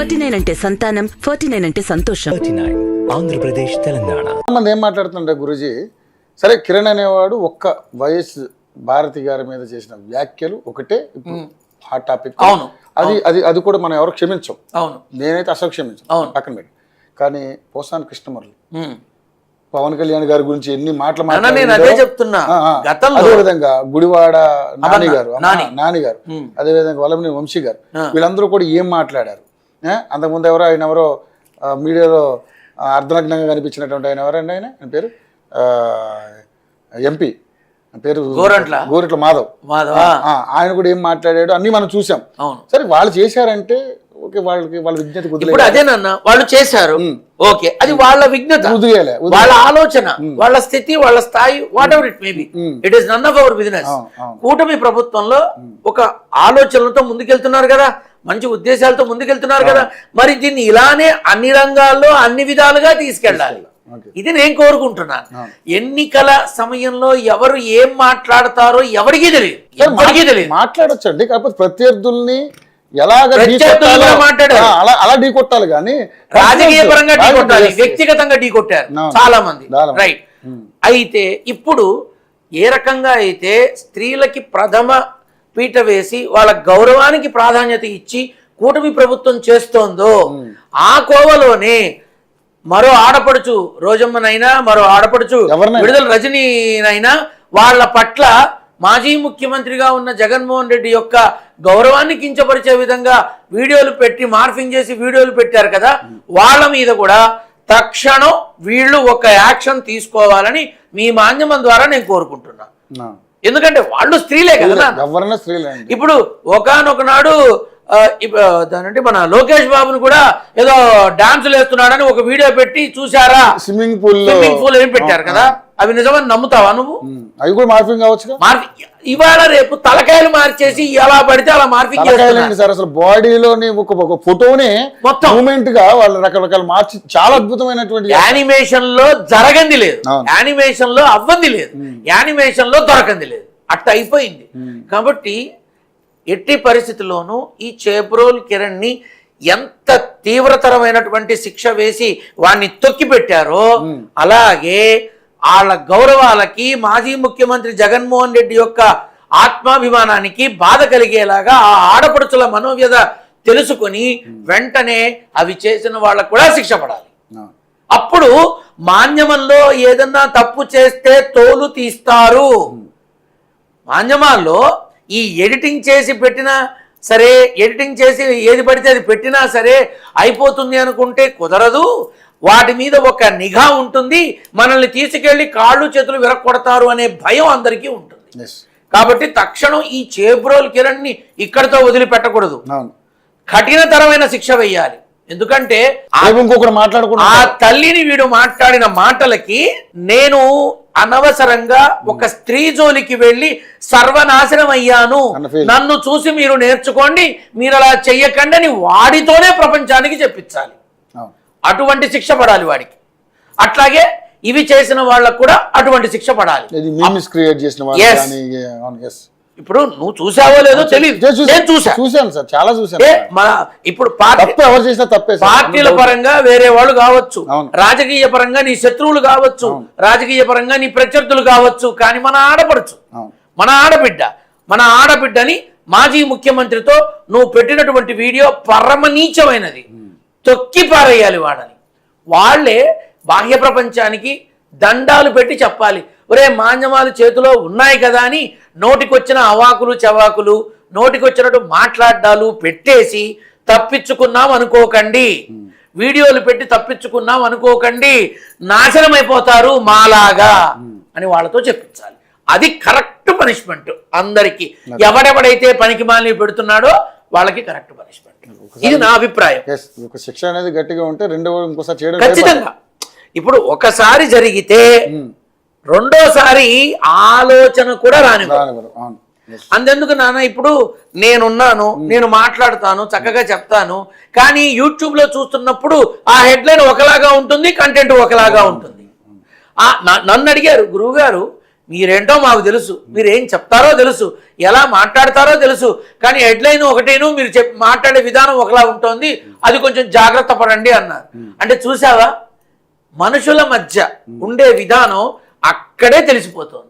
39 అంటే సంతానం, 49 అంటే సంతోషం. 39 ఆంధ్రప్రదేశ్ తెలంగాణ. మంది ఏం మాట్లాడుతుంటే గురుజీ, సరే కిరణ్ అనేవాడు ఒక్క వైఎస్ భారతి గారి మీద చేసిన వ్యాఖ్యలు ఒకటే ఇప్పుడు హాట్ టాపిక్. అవును, అది అది అది కూడా మనం ఎవరు క్షమించం. అవును, నేనైతే అసలు క్షమించను, అవును, పక్కన పెట్టి. కానీ పోసాని కృష్ణమురళి పవన్ కళ్యాణ్ గారి గురించి ఎన్ని మాటలు అదే విధంగా గుడివాడ నాని గారు అదే విధంగా వల్లభనేని వంశీ గారు, వీళ్ళందరూ కూడా ఏం మాట్లాడారు. అంతకుముందు ఆయన మీడియాలో అర్ధనగ్నంగా కనిపించినటువంటి ఆయన ఎవరండి, ఆయన పేరు ఎంపీ పేరు గోరెట్ల మాధవ్. ఆయన కూడా ఏం మాట్లాడాడు అన్ని మనం చూసాం. సరే వాళ్ళు చేశారంటే ఓకే, వాళ్ళ విజ్ఞత ఇప్పుడు అదేనన్నా వాళ్ళు చేశారు, ఓకే, అది వాళ్ళ విజ్ఞత, వాళ్ళ ఆలోచన, వాళ్ళ స్థితి, వాళ్ళ స్థాయి, whatever it may be, it is none of our business. కూటమి ప్రభుత్వంలో ఒక ఆలోచనలతో ముందుకెళ్తున్నారు కదా, మంచి ఉద్దేశాలతో ముందుకెళ్తున్నారు కదా, మరి దీన్ని ఇలానే అన్ని రంగాల్లో అన్ని విధాలుగా తీసుకెళ్ళాలి. ఇది నేను కోరుకుంటున్నాను. ఎన్నికల సమయంలో ఎవరు ఏం మాట్లాడతారో ఎవరికీ తెలియదు, ఎవరికీ తెలియదు. మాట్లాడొచ్చండి, కాకపోతే ప్రత్యర్థుల్ని అలా ఢీ కొట్టాలి కానీ రాజకీయ పరంగా ఢీ కొట్టాలి, వ్యక్తిగతంగా ఢీ కొట్టారు చాలా మంది, రైట్. అయితే ఇప్పుడు ఏ రకంగా అయితే స్త్రీలకి ప్రథమ పీట వేసి వాళ్ళ గౌరవానికి ప్రాధాన్యత ఇచ్చి కూటమి ప్రభుత్వం చేస్తోందో, ఆ కోవలోనే మరో ఆడపడుచు రోజమ్మనైనా, మరో ఆడపడుచు విడుదల రజనీనైనా వాళ్ళ పట్ల మాజీ ముఖ్యమంత్రిగా ఉన్న జగన్మోహన్ రెడ్డి యొక్క గౌరవాన్ని కించపరిచే విధంగా వీడియోలు పెట్టి మార్ఫింగ్ చేసి వీడియోలు పెట్టారు కదా, వాళ్ళ మీద కూడా తక్షణం వీళ్ళు ఒక యాక్షన్ తీసుకోవాలని మీ మాధ్యమం ద్వారా నేను కోరుకుంటున్నా. ఎందుకంటే వాళ్ళు స్త్రీలే కదా. ఇప్పుడు ఒకానొక నాడు దానంటే మన లోకేష్ బాబుని కూడా ఏదో డాన్సులు వేస్తున్నాడని ఒక వీడియో పెట్టి చూసారా, స్విమ్మింగ్ పూల్ ఏం పెట్టారు కదా, అవి నిజమని నమ్ముతావా నువ్వు? అవి కూడా మార్ఫింగ్ అవ్వచ్చు. ఇవాళ రేపు తలకాయలు మార్చేసి ఎలా పడితే అలా మార్ఫింగ్ చేస్తారు. అసలు బాడీలోని ఒక ఫోటోని మొత్తం మూమెంట్ గా వాళ్ళు రకరకాల మార్చి చాలా అద్భుతమైనటువంటి యానిమేషన్ లో జరగంది లేదు, యానిమేషన్ లో అవ్వంది లేదు, యానిమేషన్ లో దొరకంది లేదు, అట్ట అయిపోయింది. కాబట్టి ఎట్టి పరిస్థితుల్లోనూ ఈ చేబ్రోల్ కిరణ్ ని ఎంత తీవ్రతరమైనటువంటి శిక్ష వేసి వాడిని తొక్కి పెట్టారో, అలాగే వాళ్ళ గౌరవాలకి మాజీ ముఖ్యమంత్రి జగన్మోహన్ రెడ్డి యొక్క ఆత్మాభిమానానికి బాధ కలిగేలాగా ఆ ఆడపడుచుల మనోవ్యధ తెలుసుకొని వెంటనే అవి చేసిన వాళ్ళకు కూడా శిక్ష పడాలి. అప్పుడు మాన్యమంలో ఏదన్నా తప్పు చేస్తే తోలు తీస్తారు. మాన్యమాల్లో ఈ ఎడిటింగ్ చేసి పెట్టినా సరే, ఎడిటింగ్ చేసి ఏది పడితే అది పెట్టినా సరే అయిపోతుంది అనుకుంటే కుదరదు. వాటి మీద ఒక నిఘా ఉంటుంది, మనల్ని తీసుకెళ్లి కాళ్ళు చేతులు విరక్కొడతారు అనే భయం అందరికీ ఉంటుంది. కాబట్టి తక్షణం ఈ చేబ్రోల్ కిరణ్ ని ఇక్కడితో వదిలిపెట్టకూడదు, కఠినతరమైన శిక్ష వేయాలి. ఎందుకంటే ఆ తల్లిని వీడు మాట్లాడిన మాటలకి నేను అనవసరంగా ఒక స్త్రీ జోలికి వెళ్ళి సర్వనాశనం అయ్యాను, నన్ను చూసి మీరు నేర్చుకోండి, మీరు అలా చెయ్యకండి అని వాడితోనే ప్రపంచానికి చెప్పించాలి. అటువంటి శిక్ష పడాలి వాడికి. అట్లాగే ఇవి చేసిన వాళ్ళకు కూడా అటువంటి శిక్ష పడాలి. ఇప్పుడు నువ్వు చూసావో లేదో తెలియదు, నేను చూసాను సార్, చాలా చూసాను. ఇప్పుడు పార్టీల పరంగా వేరే వాళ్ళు కావచ్చు, రాజకీయ పరంగా నీ శత్రువులు కావచ్చు, రాజకీయ పరంగా నీ ప్రత్యర్థులు కావచ్చు, కానీ మన ఆడపడుచు, మన ఆడబిడ్డని మాజీ ముఖ్యమంత్రితో నువ్వు పెట్టినటువంటి వీడియో పరమనీచమైనది, తొక్కి పారేయాలి వాడని. వాళ్లే బాహ్య ప్రపంచానికి దండాలు పెట్టి చెప్పాలి, ఒరే మాన్యమాలు చేతిలో ఉన్నాయి కదా అని నోటికొచ్చిన అవాకులు చవాకులు, నోటికొచ్చినట్టు మాట్లాడ్డాలు పెట్టేసి తప్పించుకున్నాం అనుకోకండి, వీడియోలు పెట్టి తప్పించుకున్నాం అనుకోకండి, నాశనం అయిపోతారు మాలాగా అని వాళ్ళతో చెప్పించాలి. అది కరెక్ట్ పనిష్మెంట్ అందరికీ. ఎవడెవడైతే పనికి మాలిని పెడుతున్నాడో వాళ్ళకి కరెక్ట్ పనిష్మెంట్. ఇది నా అభిప్రాయం. శిక్ష అనేది గట్టిగా ఉంటే ఇంకోసారి చేయడం ఖచ్చితంగా. ఇప్పుడు ఒకసారి జరిగితే రెండోసారి ఆలోచన కూడా రానివ్వరు. అంతెందుకు నాన్న, ఇప్పుడు నేనున్నాను, నేను మాట్లాడతాను, చక్కగా చెప్తాను, కానీ యూట్యూబ్లో చూస్తున్నప్పుడు ఆ హెడ్లైన్ ఒకలాగా ఉంటుంది, కంటెంట్ ఒకలాగా ఉంటుంది. నన్ను అడిగారు, గురువు గారు మీరేంటో మాకు తెలుసు, మీరు ఏం చెప్తారో తెలుసు, ఎలా మాట్లాడతారో తెలుసు, కానీ హెడ్లైన్ ఒకటేను, మీరు మాట్లాడే విధానం ఒకలా ఉంటుంది, అది కొంచెం జాగ్రత్త పడండి అన్నారు. అంటే చూసావా, మనుషుల మధ్య ఉండే విధానం అక్కడే తెలిసిపోతుంది.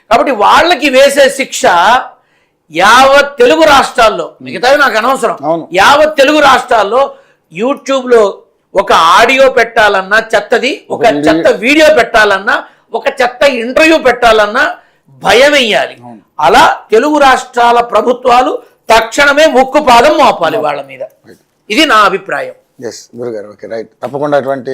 కాబట్టి వాళ్ళకి వేసే శిక్ష యావత్ తెలుగు రాష్ట్రాల్లో, మిగతావి నాకు అనవసరం, యావత్ తెలుగు రాష్ట్రాల్లో యూట్యూబ్లో ఒక ఆడియో పెట్టాలన్నా చెత్తది, ఒక చెత్త వీడియో పెట్టాలన్నా, ఒక చెత్త ఇంటర్వ్యూ పెట్టాలన్నా భయం వేయాలి. అలా తెలుగు రాష్ట్రాల ప్రభుత్వాలు తక్షణమే ముక్కుపాదం మోపాలి వాళ్ళ మీద. ఇది నా అభిప్రాయం. ఎస్ గురుగారు, ఓకే రైట్, తప్పకుండా అటువంటి